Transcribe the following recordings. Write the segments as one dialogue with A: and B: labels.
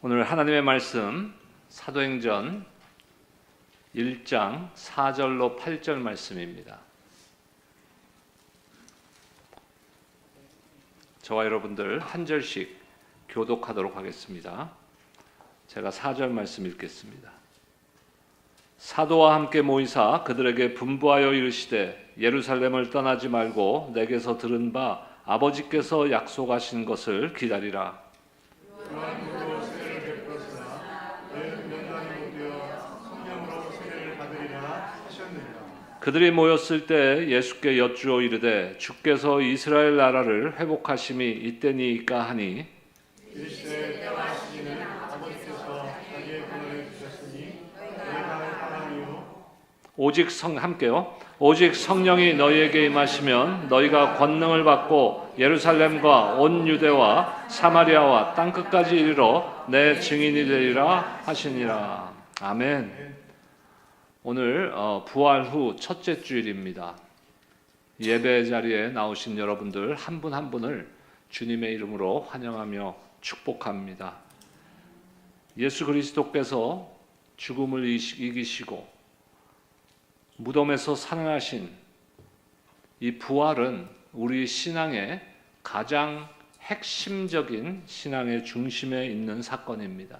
A: 오늘 하나님의 말씀 사도행전 1장 4절로 8절 말씀입니다. 저와 여러분들 한 절씩 교독하도록 하겠습니다. 제가 4절 말씀 읽겠습니다. 사도와 함께 모이사 그들에게 분부하여 이르시되 예루살렘을 떠나지 말고 내게서 들은 바 아버지께서 약속하신 것을 기다리라. 그들이 모였을 때 예수께 여쭈어 이르되 주께서 이스라엘 나라를 회복하심이 이때니이까 하니 일시에 때와 시기는 아버지께서 자기의 권한을 주셨으니 너희가 할 바라니요 오직 성령이 너희에게 임하시면 너희가 권능을 받고 예루살렘과 온 유대와 사마리아와 땅끝까지 이르러 내 증인이 되리라 하시니라. 아멘. 오늘 부활 후 첫째 주일입니다. 예배 자리에 나오신 여러분들 한 분 한 분을 주님의 이름으로 환영하며 축복합니다. 예수 그리스도께서 죽음을 이기시고 무덤에서 살아나신 이 부활은 우리 신앙의 가장 핵심적인 신앙의 중심에 있는 사건입니다.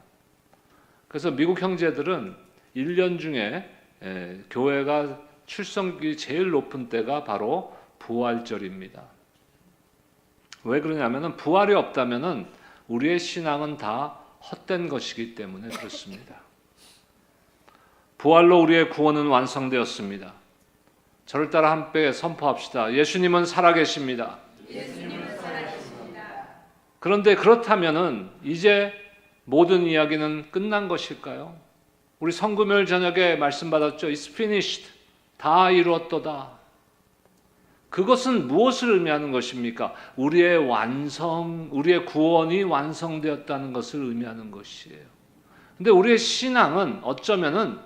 A: 그래서 미국 형제들은 1년 중에 교회가 출석률이 제일 높은 때가 바로 부활절입니다. 왜 그러냐면은 부활이 없다면은 우리의 신앙은 다 헛된 것이기 때문에 그렇습니다. 부활로 우리의 구원은 완성되었습니다. 저를 따라 함께 선포합시다. 예수님은 살아계십니다. 그런데 그렇다면은 이제 모든 이야기는 끝난 것일까요? 우리 성금요일 저녁에 말씀 받았죠. It's finished. 다 이루었도다. 그것은 무엇을 의미하는 것입니까? 우리의 구원이 완성되었다는 것을 의미하는 것이에요. 근데 우리의 신앙은 어쩌면은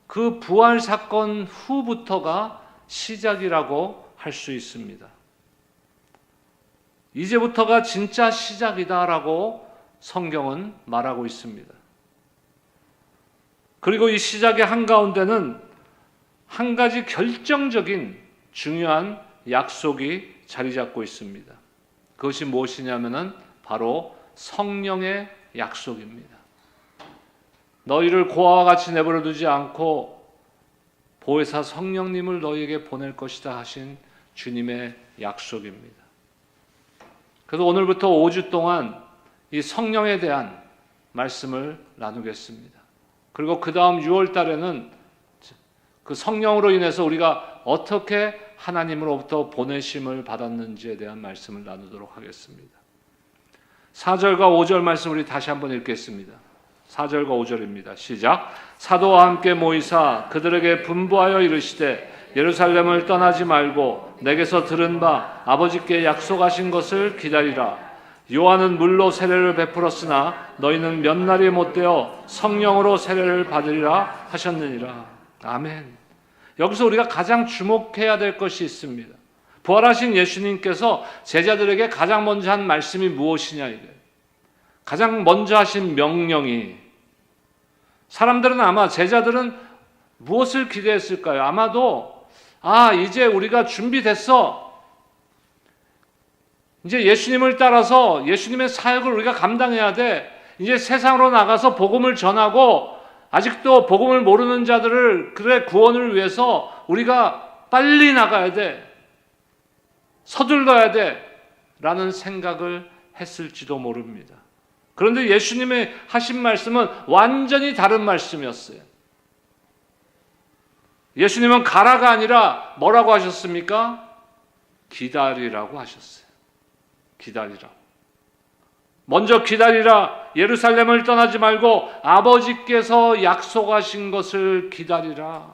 A: 그 부활 사건 후부터가 시작이라고 할 수 있습니다. 이제부터가 진짜 시작이다라고 성경은 말하고 있습니다. 그리고 이 시작의 한가운데는 한 가지 결정적인 중요한 약속이 자리 잡고 있습니다. 그것이 무엇이냐면은 바로 성령의 약속입니다. 너희를 고아와 같이 내버려 두지 않고 보혜사 성령님을 너희에게 보낼 것이다 하신 주님의 약속입니다. 그래서 오늘부터 5주 동안 이 성령에 대한 말씀을 나누겠습니다. 그리고 그 다음 6월 달에는 그 성령으로 인해서 우리가 어떻게 하나님으로부터 보내심을 받았는지에 대한 말씀을 나누도록 하겠습니다. 4절과 5절 말씀 우리 다시 한번 읽겠습니다. 4절과 5절입니다. 시작. 사도와 함께 모이사 그들에게 분부하여 이르시되 예루살렘을 떠나지 말고 내게서 들은 바 아버지께 약속하신 것을 기다리라. 요한은 물로 세례를 베풀었으나 너희는 몇 날이 못되어 성령으로 세례를 받으리라 하셨느니라. 아멘. 여기서 우리가 가장 주목해야 될 것이 있습니다. 부활하신 예수님께서 제자들에게 가장 먼저 한 말씀이 무엇이냐 이거예요. 가장 먼저 하신 명령이, 사람들은 아마 제자들은 무엇을 기대했을까요? 아마도 이제 우리가 준비됐어. 이제 예수님을 따라서 예수님의 사역을 우리가 감당해야 돼. 이제 세상으로 나가서 복음을 전하고 아직도 복음을 모르는 자들을 그의 구원을 위해서 우리가 빨리 나가야 돼. 서둘러야 돼. 라는 생각을 했을지도 모릅니다. 그런데 예수님의 하신 말씀은 완전히 다른 말씀이었어요. 예수님은 가라가 아니라 뭐라고 하셨습니까? 기다리라고 하셨어요. 기다리라. 먼저 기다리라. 예루살렘을 떠나지 말고 아버지께서 약속하신 것을 기다리라.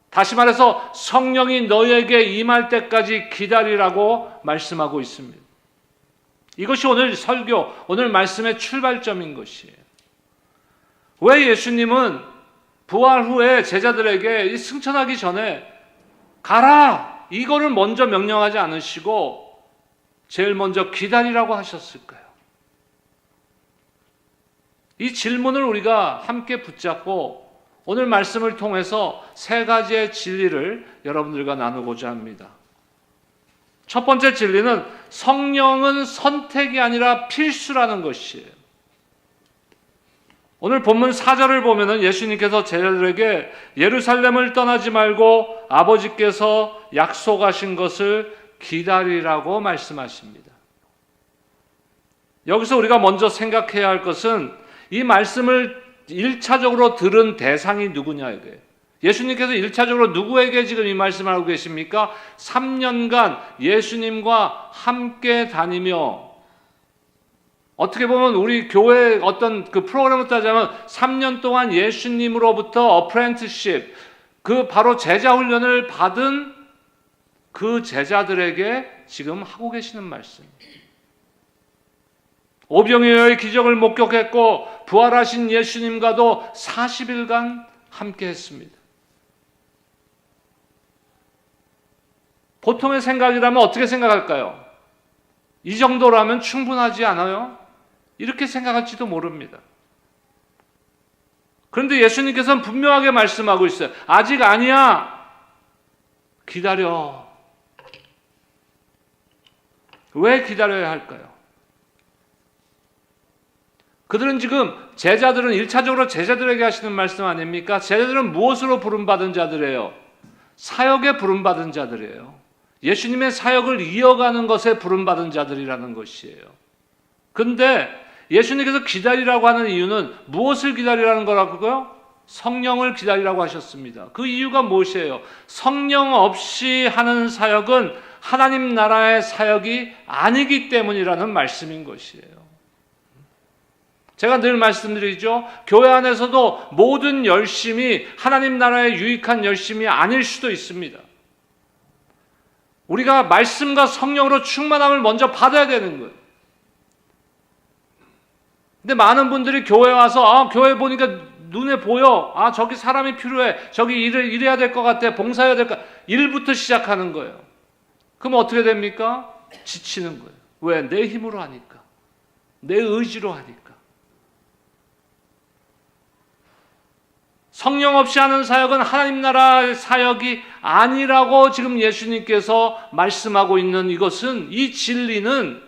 A: 다시 말해서 성령이 너희에게 임할 때까지 기다리라고 말씀하고 있습니다. 이것이 오늘 설교, 오늘 말씀의 출발점인 것이에요. 왜 예수님은 부활 후에 제자들에게 승천하기 전에 가라! 이거를 먼저 명령하지 않으시고 제일 먼저 기다리라고 하셨을까요? 이 질문을 우리가 함께 붙잡고 오늘 말씀을 통해서 세 가지의 진리를 여러분들과 나누고자 합니다. 첫 번째 진리는 성령은 선택이 아니라 필수라는 것이에요. 오늘 본문 4절을 보면은 예수님께서 제자들에게 예루살렘을 떠나지 말고 아버지께서 약속하신 것을 기다리라고 말씀하십니다. 여기서 우리가 먼저 생각해야 할 것은 이 말씀을 1차적으로 들은 대상이 누구냐에게, 예수님께서 1차적으로 누구에게 지금 이 말씀을 하고 계십니까? 3년간 예수님과 함께 다니며, 어떻게 보면 우리 교회 어떤 그 프로그램을 따자면 3년 동안 예수님으로부터 어프렌티십, 그 바로 제자 훈련을 받은 그 제자들에게 지금 하고 계시는 말씀입니다. 오병이어의 기적을 목격했고 부활하신 예수님과도 40일간 함께 했습니다. 보통의 생각이라면 어떻게 생각할까요? 이 정도라면 충분하지 않아요? 이렇게 생각할지도 모릅니다. 그런데 예수님께서는 분명하게 말씀하고 있어요. 아직 아니야. 기다려. 왜 기다려야 할까요? 그들은 지금 제자들은 1차적으로 제자들에게 하시는 말씀 아닙니까? 제자들은 무엇으로 부름받은 자들이에요? 사역에 부름받은 자들이에요. 예수님의 사역을 이어가는 것에 부름받은 자들이라는 것이에요. 근데 예수님께서 기다리라고 하는 이유는 무엇을 기다리라는 거라고요? 성령을 기다리라고 하셨습니다. 그 이유가 무엇이에요? 성령 없이 하는 사역은 하나님 나라의 사역이 아니기 때문이라는 말씀인 것이에요. 제가 늘 말씀드리죠. 교회 안에서도 모든 열심이 하나님 나라의 유익한 열심이 아닐 수도 있습니다. 우리가 말씀과 성령으로 충만함을 먼저 받아야 되는 거예요. 근데 많은 분들이 교회 와서 교회 보니까 눈에 보여. 저기 사람이 필요해. 저기 일해야 될 것 같아. 봉사해야 될 것 같아. 일부터 시작하는 거예요. 그럼 어떻게 됩니까? 지치는 거예요. 왜? 내 힘으로 하니까. 내 의지로 하니까. 성령 없이 하는 사역은 하나님 나라의 사역이 아니라고 지금 예수님께서 말씀하고 있는 이것은, 이 진리는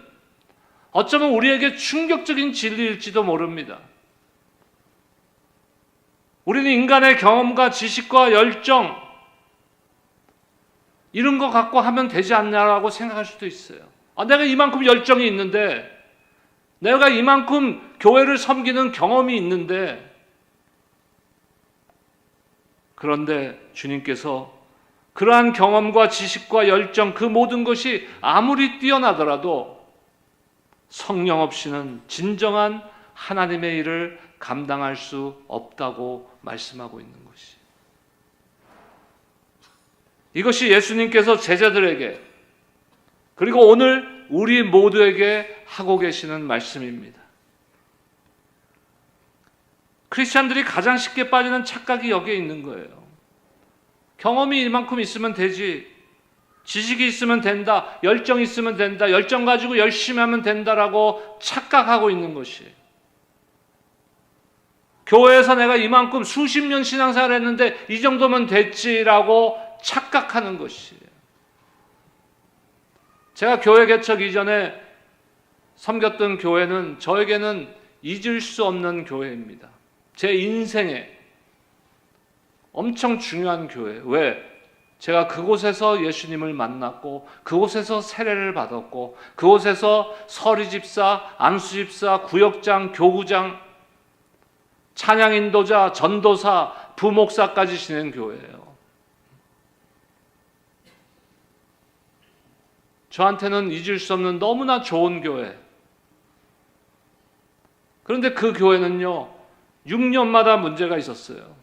A: 어쩌면 우리에게 충격적인 진리일지도 모릅니다. 우리는 인간의 경험과 지식과 열정 이런 거 갖고 하면 되지 않냐라고 생각할 수도 있어요. 내가 이만큼 열정이 있는데, 내가 이만큼 교회를 섬기는 경험이 있는데, 그런데 주님께서 그러한 경험과 지식과 열정, 그 모든 것이 아무리 뛰어나더라도 성령 없이는 진정한 하나님의 일을 감당할 수 없다고 말씀하고 있는 것이, 이것이 예수님께서 제자들에게, 그리고 오늘 우리 모두에게 하고 계시는 말씀입니다. 크리스찬들이 가장 쉽게 빠지는 착각이 여기에 있는 거예요. 경험이 이만큼 있으면 되지, 지식이 있으면 된다, 열정이 있으면 된다, 열정 가지고 열심히 하면 된다라고 착각하고 있는 것이에요. 교회에서 내가 이만큼 수십 년 신앙생활 했는데 이 정도면 됐지라고 착각하는 것이에요. 제가 교회 개척 이전에 섬겼던 교회는 저에게는 잊을 수 없는 교회입니다. 제 인생에 엄청 중요한 교회. 왜? 제가 그곳에서 예수님을 만났고, 그곳에서 세례를 받았고, 그곳에서 서리 집사, 안수 집사, 구역장, 교구장, 찬양 인도자, 전도사, 부목사까지 지낸 교회예요. 저한테는 잊을 수 없는 너무나 좋은 교회. 그런데 그 교회는요, 6년마다 문제가 있었어요.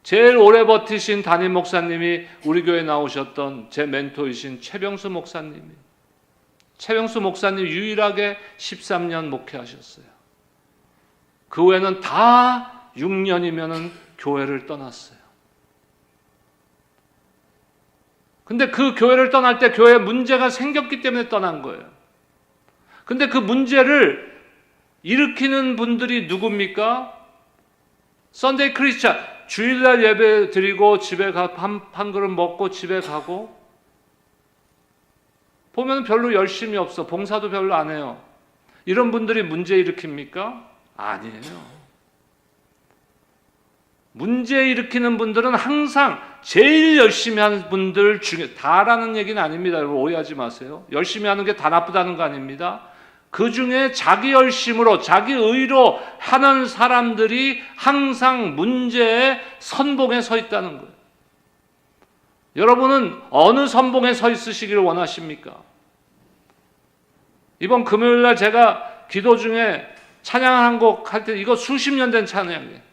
A: 제일 오래 버티신 담임 목사님이 우리 교회에 나오셨던 제 멘토이신 최병수 목사님이, 최병수 목사님 유일하게 13년 목회하셨어요. 그 후에는 다 6년이면은 교회를 떠났어요. 근데 그 교회를 떠날 때 교회에 문제가 생겼기 때문에 떠난 거예요. 근데 그 문제를 일으키는 분들이 누굽니까? 썬데이 크리스찬, 주일날 예배 드리고 집에 가 한 그릇 먹고 집에 가고, 보면 별로 열심히 없어. 봉사도 별로 안 해요. 이런 분들이 문제 일으킵니까? 아니에요. 문제 일으키는 분들은 항상 제일 열심히 하는 분들 중에, 다라는 얘기는 아닙니다. 여러분 오해하지 마세요. 열심히 하는 게 다 나쁘다는 거 아닙니다. 그 중에 자기 열심으로, 자기 의로 하는 사람들이 항상 문제의 선봉에 서 있다는 거예요. 여러분은 어느 선봉에 서 있으시기를 원하십니까? 이번 금요일 날 제가 기도 중에 찬양 한 곡 할 때, 이거 수십 년 된 찬양이에요.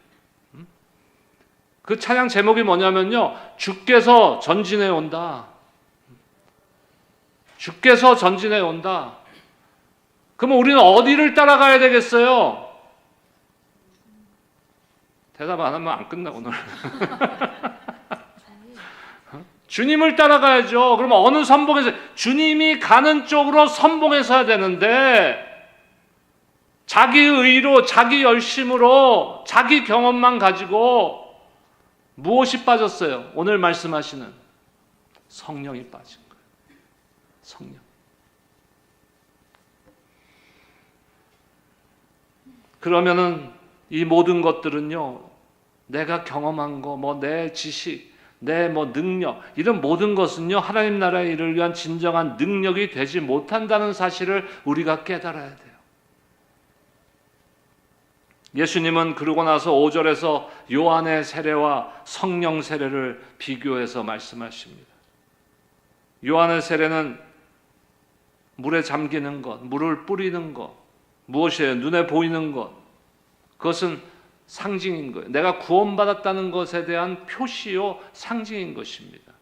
A: 그 찬양 제목이 뭐냐면요, 주께서 전진해 온다. 주께서 전진해 온다. 그러면 우리는 어디를 따라가야 되겠어요? 대답 안 하면 안 끝나 오늘. 주님을 따라가야죠. 그러면 어느 선봉에서, 주님이 가는 쪽으로 선봉에 서야 되는데, 자기 의로, 자기 열심으로, 자기 경험만 가지고 무엇이 빠졌어요? 오늘 말씀하시는 성령이 빠진 거예요. 성령. 그러면은 이 모든 것들은요, 내가 경험한 거, 뭐 내 지식, 내 뭐 능력, 이런 모든 것은요, 하나님 나라의 일을 위한 진정한 능력이 되지 못한다는 사실을 우리가 깨달아야 돼요. 예수님은 그러고 나서 5절에서 요한의 세례와 성령 세례를 비교해서 말씀하십니다. 요한의 세례는 물에 잠기는 것, 물을 뿌리는 것, 무엇이에요? 눈에 보이는 것. 그것은 상징인 거예요. 내가 구원받았다는 것에 대한 표시요, 상징인 것입니다.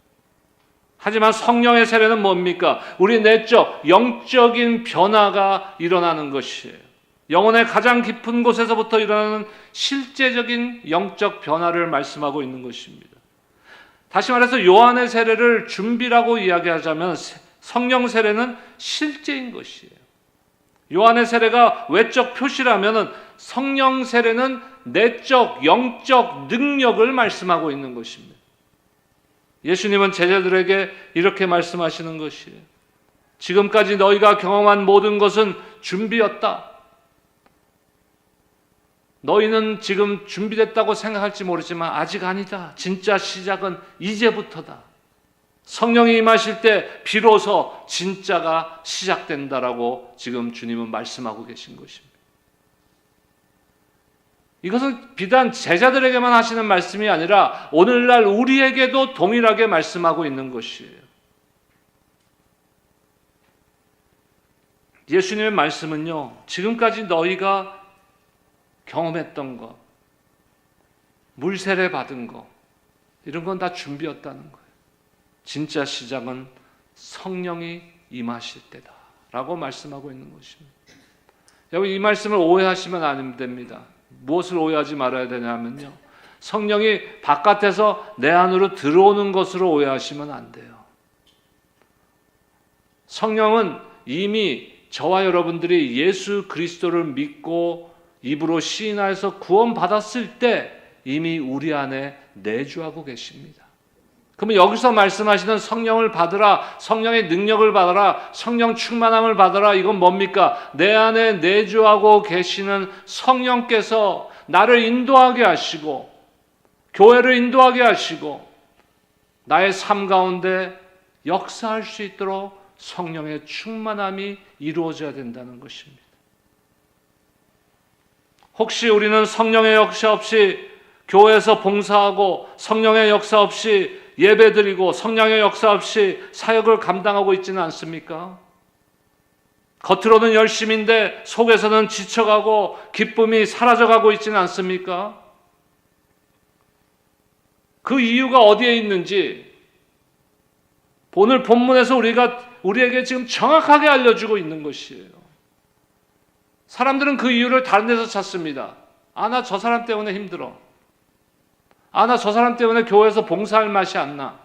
A: 하지만 성령의 세례는 뭡니까? 우리 내적, 영적인 변화가 일어나는 것이에요. 영혼의 가장 깊은 곳에서부터 일어나는 실제적인 영적 변화를 말씀하고 있는 것입니다. 다시 말해서 요한의 세례를 준비라고 이야기하자면 성령 세례는 실제인 것이에요. 요한의 세례가 외적 표시라면 성령 세례는 내적, 영적 능력을 말씀하고 있는 것입니다. 예수님은 제자들에게 이렇게 말씀하시는 것이에요. 지금까지 너희가 경험한 모든 것은 준비였다. 너희는 지금 준비됐다고 생각할지 모르지만 아직 아니다. 진짜 시작은 이제부터다. 성령이 임하실 때 비로소 진짜가 시작된다라고 지금 주님은 말씀하고 계신 것입니다. 이것은 비단 제자들에게만 하시는 말씀이 아니라 오늘날 우리에게도 동일하게 말씀하고 있는 것이에요. 예수님의 말씀은요, 지금까지 너희가 경험했던 것, 물세례 받은 것, 이런 건 다 준비였다는 거예요. 진짜 시작은 성령이 임하실 때다 라고 말씀하고 있는 것입니다. 여러분, 이 말씀을 오해하시면 안 됩니다. 무엇을 오해하지 말아야 되냐면요, 성령이 바깥에서 내 안으로 들어오는 것으로 오해하시면 안 돼요. 성령은 이미 저와 여러분들이 예수 그리스도를 믿고 입으로 시인하여서 구원받았을 때 이미 우리 안에 내주하고 계십니다. 그러면 여기서 말씀하시는 성령을 받으라, 성령의 능력을 받아라, 성령 충만함을 받아라, 이건 뭡니까? 내 안에 내주하고 계시는 성령께서 나를 인도하게 하시고 교회를 인도하게 하시고 나의 삶 가운데 역사할 수 있도록 성령의 충만함이 이루어져야 된다는 것입니다. 혹시 우리는 성령의 역사 없이 교회에서 봉사하고 성령의 역사 없이 예배드리고 성령의 역사 없이 사역을 감당하고 있지는 않습니까? 겉으로는 열심인데 속에서는 지쳐가고 기쁨이 사라져가고 있지는 않습니까? 그 이유가 어디에 있는지 오늘 본문에서 우리에게 지금 정확하게 알려주고 있는 것이에요. 사람들은 그 이유를 다른 데서 찾습니다. 나 저 사람 때문에 힘들어. 나 저 사람 때문에 교회에서 봉사할 맛이 안 나.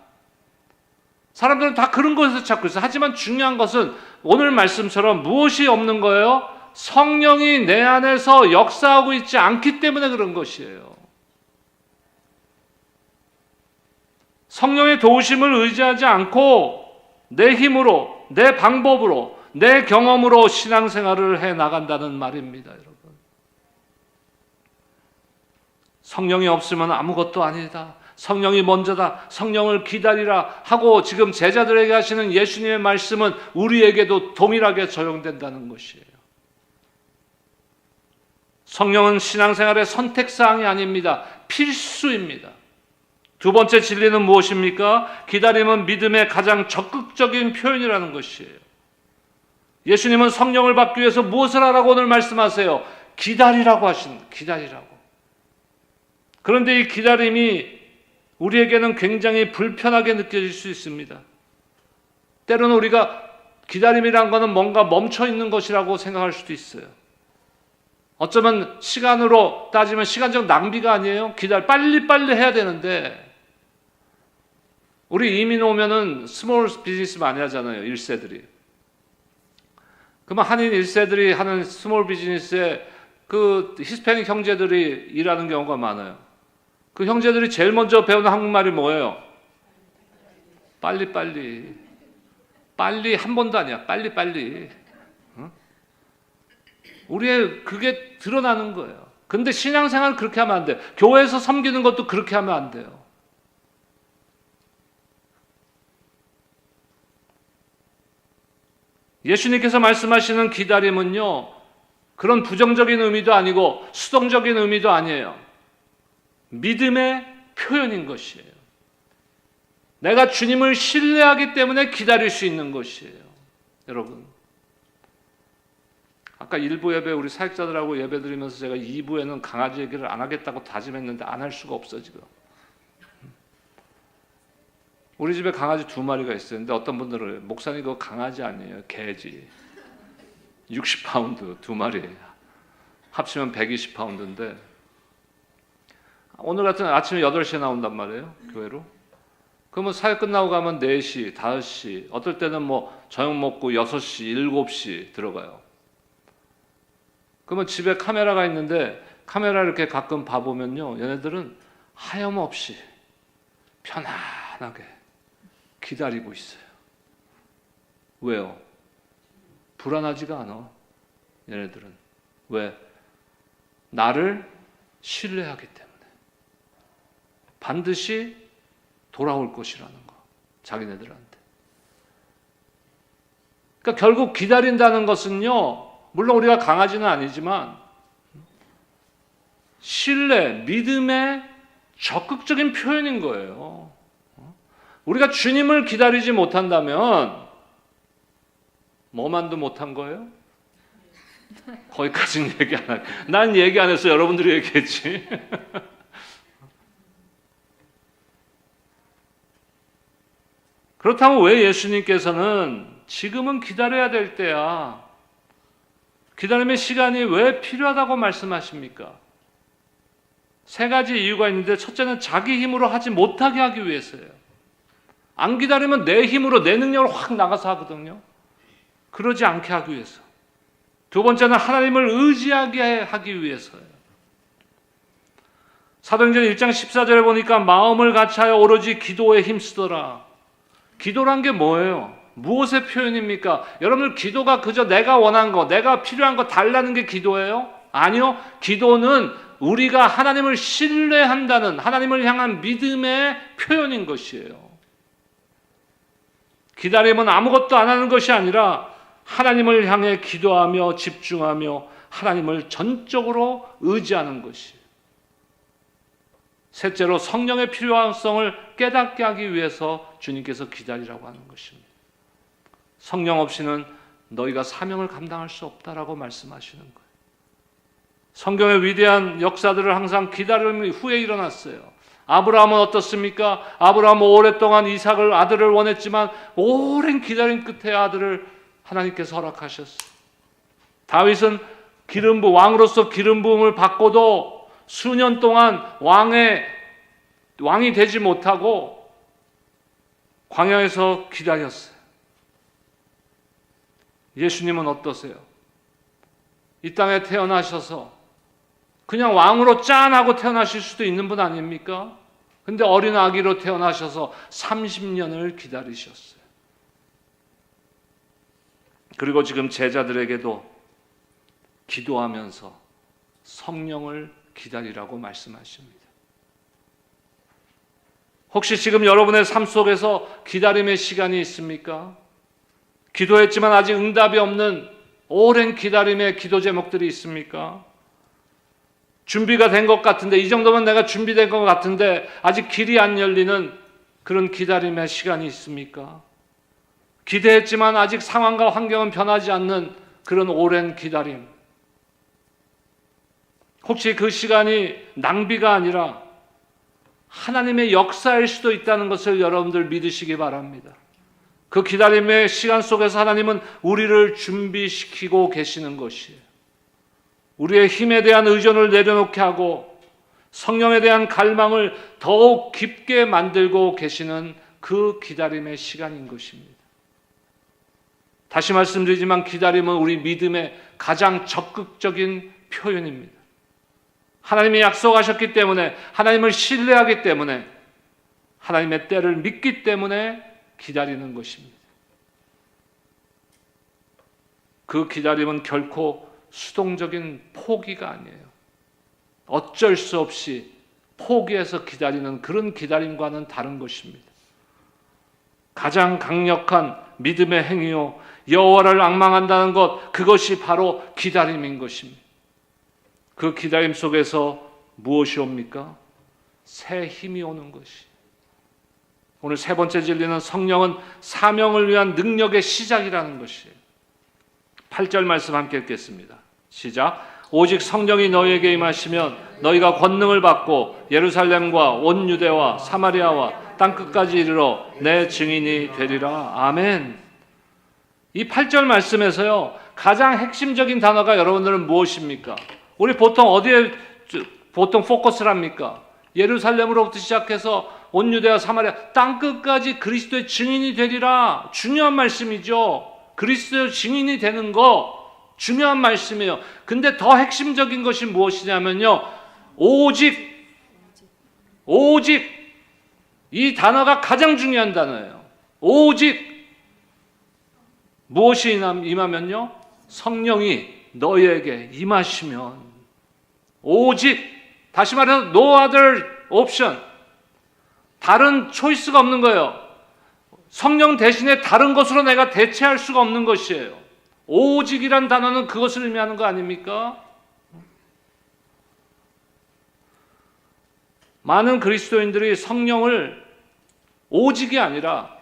A: 사람들은 다 그런 것에서 찾고 있어요. 하지만 중요한 것은 오늘 말씀처럼 무엇이 없는 거예요? 성령이 내 안에서 역사하고 있지 않기 때문에 그런 것이에요. 성령의 도우심을 의지하지 않고 내 힘으로, 내 방법으로, 내 경험으로 신앙생활을 해 나간다는 말입니다, 여러분. 성령이 없으면 아무것도 아니다. 성령이 먼저다. 성령을 기다리라 하고 지금 제자들에게 하시는 예수님의 말씀은 우리에게도 동일하게 적용된다는 것이에요. 성령은 신앙생활의 선택사항이 아닙니다. 필수입니다. 두 번째 진리는 무엇입니까? 기다림은 믿음의 가장 적극적인 표현이라는 것이에요. 예수님은 성령을 받기 위해서 무엇을 하라고 오늘 말씀하세요? 기다리라고 기다리라고. 그런데 이 기다림이 우리에게는 굉장히 불편하게 느껴질 수 있습니다. 때로는 우리가 기다림이란 것은 뭔가 멈춰 있는 것이라고 생각할 수도 있어요. 어쩌면 시간으로 따지면 시간적 낭비가 아니에요. 빨리빨리 해야 되는데 우리 이민 오면은 스몰 비즈니스 많이 하잖아요. 1세들이. 그러면 한인 1세들이 하는 스몰 비즈니스에 그 히스패닉 형제들이 일하는 경우가 많아요. 그 형제들이 제일 먼저 배우는 한국말이 뭐예요? 빨리빨리. 빨리 한 번도 아니야. 빨리빨리. 우리의 그게 드러나는 거예요. 근데 신앙생활 그렇게 하면 안 돼요. 교회에서 섬기는 것도 그렇게 하면 안 돼요. 예수님께서 말씀하시는 기다림은요, 그런 부정적인 의미도 아니고 수동적인 의미도 아니에요. 믿음의 표현인 것이에요. 내가 주님을 신뢰하기 때문에 기다릴 수 있는 것이에요. 여러분, 아까 1부 예배 우리 사역자들하고 예배 드리면서 제가 2부에는 강아지 얘기를 안 하겠다고 다짐했는데 안 할 수가 없어 지금. 우리 집에 강아지 2마리가 있어요. 근데 어떤 분들은 목사님 그거 강아지 아니에요. 개지. 60파운드 2마리. 합치면 120파운드인데 오늘 같은 아침에 8시에 나온단 말이에요. 교회로. 그러면 사역 끝나고 가면 4시, 5시, 어떨 때는 뭐 저녁 먹고 6시, 7시 들어가요. 그러면 집에 카메라가 있는데 카메라 이렇게 가끔 봐보면요. 얘네들은 하염없이 편안하게 기다리고 있어요. 왜요? 불안하지가 않아. 얘네들은. 왜? 나를 신뢰하기 때문에. 반드시 돌아올 것이라는 거. 자기네들한테. 그러니까 결국 기다린다는 것은요. 물론 우리가 강아지는 아니지만 신뢰, 믿음의 적극적인 표현인 거예요. 우리가 주님을 기다리지 못한다면 뭐만도 못한 거예요? 거기까지는 얘기 안 할게요. 난 얘기 안 했어. 여러분들이 얘기했지. 그렇다면 왜 예수님께서는 지금은 기다려야 될 때야, 기다림의 시간이 왜 필요하다고 말씀하십니까? 3가지 이유가 있는데 첫째는 자기 힘으로 하지 못하게 하기 위해서예요. 안 기다리면 내 힘으로 내 능력으로 확 나가서 하거든요. 그러지 않게 하기 위해서. 두 번째는 하나님을 의지하게 하기 위해서예요. 사도행전 1장 14절에 보니까 마음을 같이하여 오로지 기도에 힘쓰더라. 기도란 게 뭐예요? 무엇의 표현입니까? 여러분들 기도가 그저 내가 원한 거, 내가 필요한 거 달라는 게 기도예요? 아니요. 기도는 우리가 하나님을 신뢰한다는, 하나님을 향한 믿음의 표현인 것이에요. 기다림은 아무것도 안 하는 것이 아니라 하나님을 향해 기도하며 집중하며 하나님을 전적으로 의지하는 것이에요. 셋째로 성령의 필요성을 깨닫게 하기 위해서 주님께서 기다리라고 하는 것입니다. 성령 없이는 너희가 사명을 감당할 수 없다라고 말씀하시는 거예요. 성경의 위대한 역사들을 항상 기다림 후에 일어났어요. 아브라함은 어떻습니까? 아브라함은 오랫동안 이삭을 아들을 원했지만 오랜 기다림 끝에 아들을 하나님께서 허락하셨어요. 다윗은 왕으로서 기름 부음을 받고도 수년 동안 왕이 되지 못하고 광야에서 기다렸어요. 예수님은 어떠세요? 이 땅에 태어나셔서 그냥 왕으로 짠하고 태어나실 수도 있는 분 아닙니까? 근데 어린 아기로 태어나셔서 30년을 기다리셨어요. 그리고 지금 제자들에게도 기도하면서 성령을 기다리라고 말씀하십니다. 혹시 지금 여러분의 삶 속에서 기다림의 시간이 있습니까? 기도했지만 아직 응답이 없는 오랜 기다림의 기도 제목들이 있습니까? 준비가 된 것 같은데, 이 정도면 내가 준비된 것 같은데 아직 길이 안 열리는 그런 기다림의 시간이 있습니까? 기대했지만 아직 상황과 환경은 변하지 않는 그런 오랜 기다림. 혹시 그 시간이 낭비가 아니라 하나님의 역사일 수도 있다는 것을 여러분들 믿으시기 바랍니다. 그 기다림의 시간 속에서 하나님은 우리를 준비시키고 계시는 것이에요. 우리의 힘에 대한 의존을 내려놓게 하고 성령에 대한 갈망을 더욱 깊게 만들고 계시는 그 기다림의 시간인 것입니다. 다시 말씀드리지만 기다림은 우리 믿음의 가장 적극적인 표현입니다. 하나님이 약속하셨기 때문에, 하나님을 신뢰하기 때문에, 하나님의 때를 믿기 때문에 기다리는 것입니다. 그 기다림은 결코 수동적인 포기가 아니에요. 어쩔 수 없이 포기해서 기다리는 그런 기다림과는 다른 것입니다. 가장 강력한 믿음의 행위요, 여호와를 앙망한다는 것, 그것이 바로 기다림인 것입니다. 그 기다림 속에서 무엇이 옵니까? 새 힘이 오는 것이. 오늘 세 번째 진리는 성령은 사명을 위한 능력의 시작이라는 것이에요. 8절 말씀 함께 읽겠습니다. 시작. 오직 성령이 너희에게 임하시면 너희가 권능을 받고 예루살렘과 온 유대와 사마리아와 땅끝까지 이르러 내 증인이 되리라. 아멘. 이 8절 말씀에서요, 가장 핵심적인 단어가 여러분들은 무엇입니까? 우리 보통 어디에 포커스를 합니까? 예루살렘으로부터 시작해서 온 유대와 사마리아 땅끝까지 그리스도의 증인이 되리라. 중요한 말씀이죠. 그리스도의 증인이 되는 거 중요한 말씀이에요. 근데 더 핵심적인 것이 무엇이냐면요, 오직 이 단어가 가장 중요한 단어예요. 오직 무엇이 임하면요, 성령이 너희에게 임하시면, 오직, 다시 말해서 no other option, 다른 초이스가 없는 거예요. 성령 대신에 다른 것으로 내가 대체할 수가 없는 것이에요. 오직이란 단어는 그것을 의미하는 거 아닙니까? 많은 그리스도인들이 성령을 오직이 아니라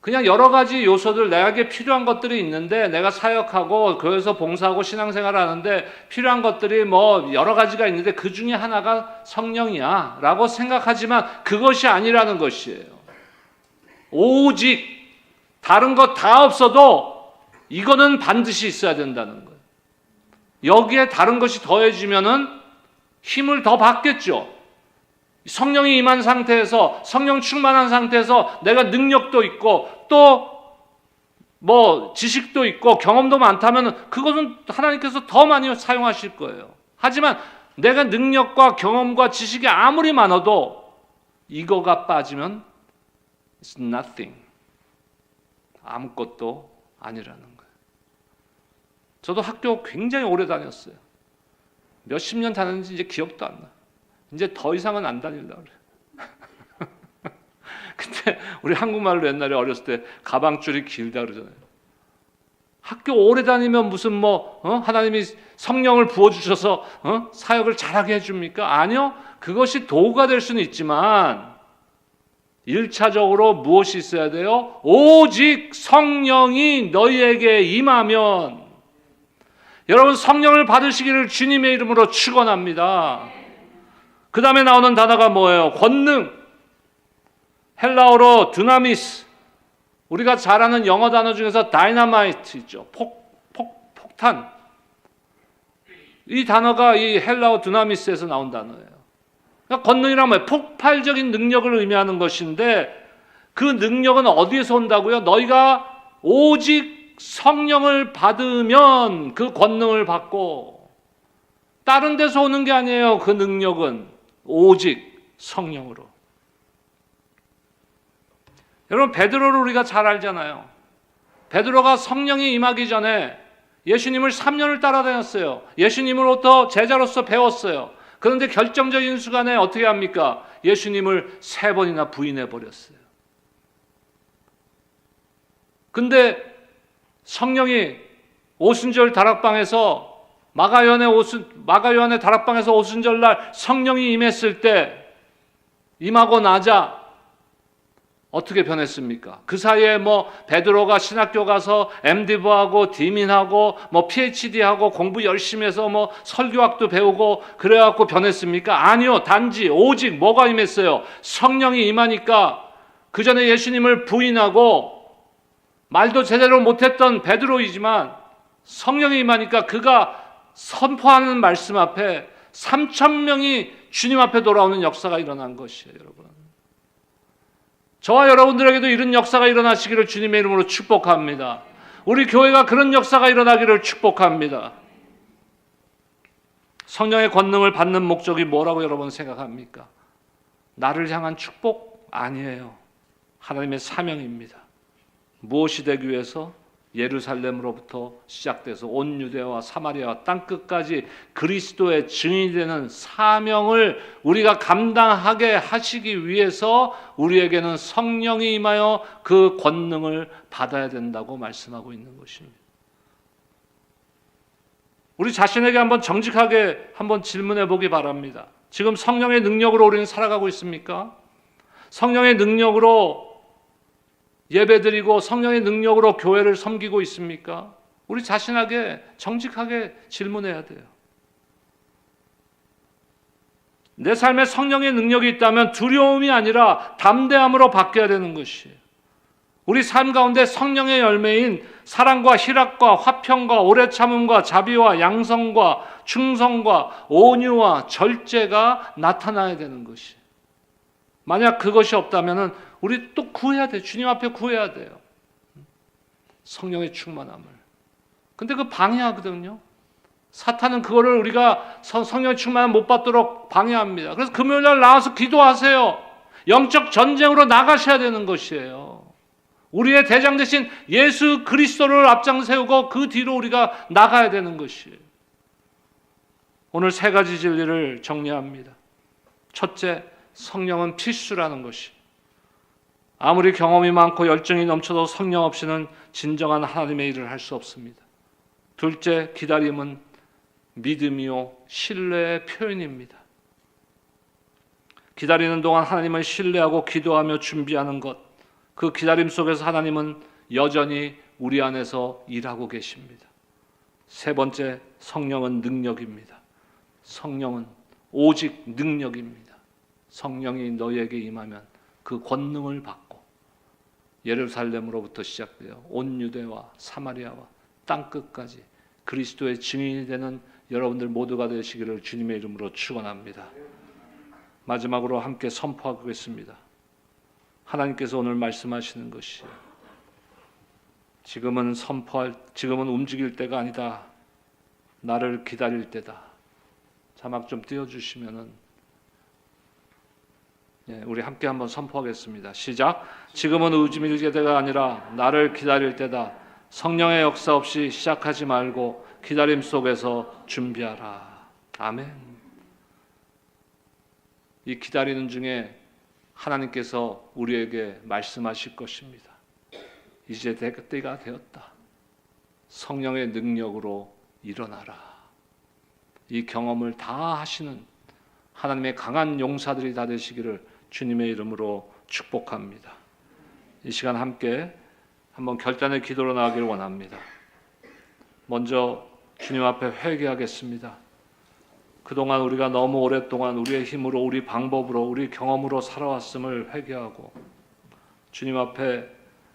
A: 그냥 여러 가지 요소들, 내게 필요한 것들이 있는데 내가 사역하고 교회에서 봉사하고 신앙생활을 하는데 필요한 것들이 뭐 여러 가지가 있는데 그 중에 하나가 성령이야 라고 생각하지만 그것이 아니라는 것이에요. 오직 다른 것 다 없어도 이거는 반드시 있어야 된다는 거예요. 여기에 다른 것이 더해지면은 힘을 더 받겠죠. 성령이 임한 상태에서, 성령 충만한 상태에서 내가 능력도 있고 또 뭐 지식도 있고 경험도 많다면 그것은 하나님께서 더 많이 사용하실 거예요. 하지만 내가 능력과 경험과 지식이 아무리 많아도 이거가 빠지면 it's nothing, 아무것도 아니라는 거예요. 저도 학교 굉장히 오래 다녔어요. 몇십 년 다녔는지 이제 기억도 안 나. 이제 더 이상은 안 다니려고 그래요. 근데 우리 한국말로 옛날에 어렸을 때 가방줄이 길다 그러잖아요. 학교 오래 다니면 무슨 하나님이 성령을 부어주셔서 사역을 잘하게 해줍니까? 아니요. 그것이 도구가 될 수는 있지만 1차적으로 무엇이 있어야 돼요? 오직 성령이 너희에게 임하면. 여러분, 성령을 받으시기를 주님의 이름으로 축원합니다. 그 다음에 나오는 단어가 뭐예요? 권능. 헬라어로 드나미스. 우리가 잘 아는 영어 단어 중에서 다이너마이트 있죠. 폭탄. 이 단어가 이 헬라어 드나미스에서 나온 단어예요. 그러니까 권능이란 뭐예요? 폭발적인 능력을 의미하는 것인데 그 능력은 어디에서 온다고요? 너희가 오직 성령을 받으면 그 권능을 받고, 다른 데서 오는 게 아니에요. 그 능력은 오직 성령으로. 여러분, 베드로를 우리가 잘 알잖아요. 베드로가 성령이 임하기 전에 예수님을 3년을 따라다녔어요. 예수님으로부터 제자로서 배웠어요. 그런데 결정적인 순간에 어떻게 합니까? 예수님을 3번이나 부인해 버렸어요. 근데 성령이 오순절 다락방에서 마가 요한의 다락방에서 오순절날 성령이 임했을 때, 임하고 나자 어떻게 변했습니까? 그 사이에 베드로가 신학교 가서 MDiV하고 디민하고 PhD하고 공부 열심히 해서 설교학도 배우고 그래갖고 변했습니까? 아니요. 단지 오직 뭐가 임했어요? 성령이 임하니까, 그 전에 예수님을 부인하고 말도 제대로 못했던 베드로이지만 성령이 임하니까 그가 선포하는 말씀 앞에 3,000명이 주님 앞에 돌아오는 역사가 일어난 것이에요, 여러분. 저와 여러분들에게도 이런 역사가 일어나시기를 주님의 이름으로 축복합니다. 우리 교회가 그런 역사가 일어나기를 축복합니다. 성령의 권능을 받는 목적이 뭐라고 여러분 생각합니까? 나를 향한 축복? 아니에요. 하나님의 사명입니다. 무엇이 되기 위해서? 예루살렘으로부터 시작돼서 온 유대와 사마리아와 땅끝까지 그리스도의 증인이 되는 사명을 우리가 감당하게 하시기 위해서 우리에게는 성령이 임하여 그 권능을 받아야 된다고 말씀하고 있는 것입니다. 우리 자신에게 한번 정직하게 한번 질문해 보기 바랍니다. 지금 성령의 능력으로 우리는 살아가고 있습니까? 성령의 능력으로 예배드리고 성령의 능력으로 교회를 섬기고 있습니까? 우리 자신에게 정직하게 질문해야 돼요. 내 삶에 성령의 능력이 있다면 두려움이 아니라 담대함으로 바뀌어야 되는 것이에요. 우리 삶 가운데 성령의 열매인 사랑과 희락과 화평과 오래 참음과 자비와 양성과 충성과 온유와 절제가 나타나야 되는 것이에요. 만약 그것이 없다면 우리 또 구해야 돼요. 주님 앞에 구해야 돼요. 성령의 충만함을. 근데 그 방해하거든요. 사탄은 그거를 우리가 성령의 충만함 못 받도록 방해합니다. 그래서 금요일날 나와서 기도하세요. 영적 전쟁으로 나가셔야 되는 것이에요. 우리의 대장 대신 예수 그리스도를 앞장 세우고 그 뒤로 우리가 나가야 되는 것이에요. 오늘 3가지 진리를 정리합니다. 첫째, 성령은 필수라는 것이. 아무리 경험이 많고 열정이 넘쳐도 성령 없이는 진정한 하나님의 일을 할 수 없습니다. 둘째, 기다림은 믿음이요 신뢰의 표현입니다. 기다리는 동안 하나님을 신뢰하고 기도하며 준비하는 것, 그 기다림 속에서 하나님은 여전히 우리 안에서 일하고 계십니다. 세 번째, 성령은 능력입니다. 성령은 오직 능력입니다. 성령이 너희에게 임하면 그 권능을 받고 예루살렘으로부터 시작되어 온 유대와 사마리아와 땅끝까지 그리스도의 증인이 되는 여러분들 모두가 되시기를 주님의 이름으로 축원합니다. 마지막으로 함께 선포하겠습니다. 하나님께서 오늘 말씀하시는 것이 지금은 움직일 때가 아니다. 나를 기다릴 때다. 자막 좀 띄워주시면은 우리 함께 한번 선포하겠습니다. 시작. 지금은 움직일 때가 아니라 나를 기다릴 때다. 성령의 역사 없이 시작하지 말고 기다림 속에서 준비하라. 아멘. 이 기다리는 중에 하나님께서 우리에게 말씀하실 것입니다. 이제 때가 되었다. 성령의 능력으로 일어나라. 이 경험을 다 하시는 하나님의 강한 용사들이 다 되시기를 주님의 이름으로 축복합니다. 이 시간 함께 한번 결단의 기도로 나가기를 원합니다. 먼저 주님 앞에 회개하겠습니다. 그동안 우리가 너무 오랫동안 우리의 힘으로, 우리 방법으로, 우리 경험으로 살아왔음을 회개하고 주님 앞에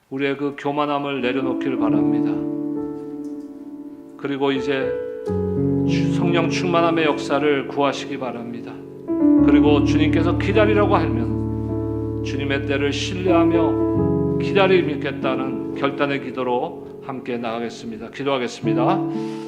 A: 우리의 그 교만함을 내려놓기를 바랍니다. 그리고 이제 성령 충만함의 역사를 구하시기 바랍니다. 그리고 주님께서 기다리라고 하면 주님의 때를 신뢰하며 기다리겠다는 결단의 기도로 함께 나가겠습니다. 기도하겠습니다.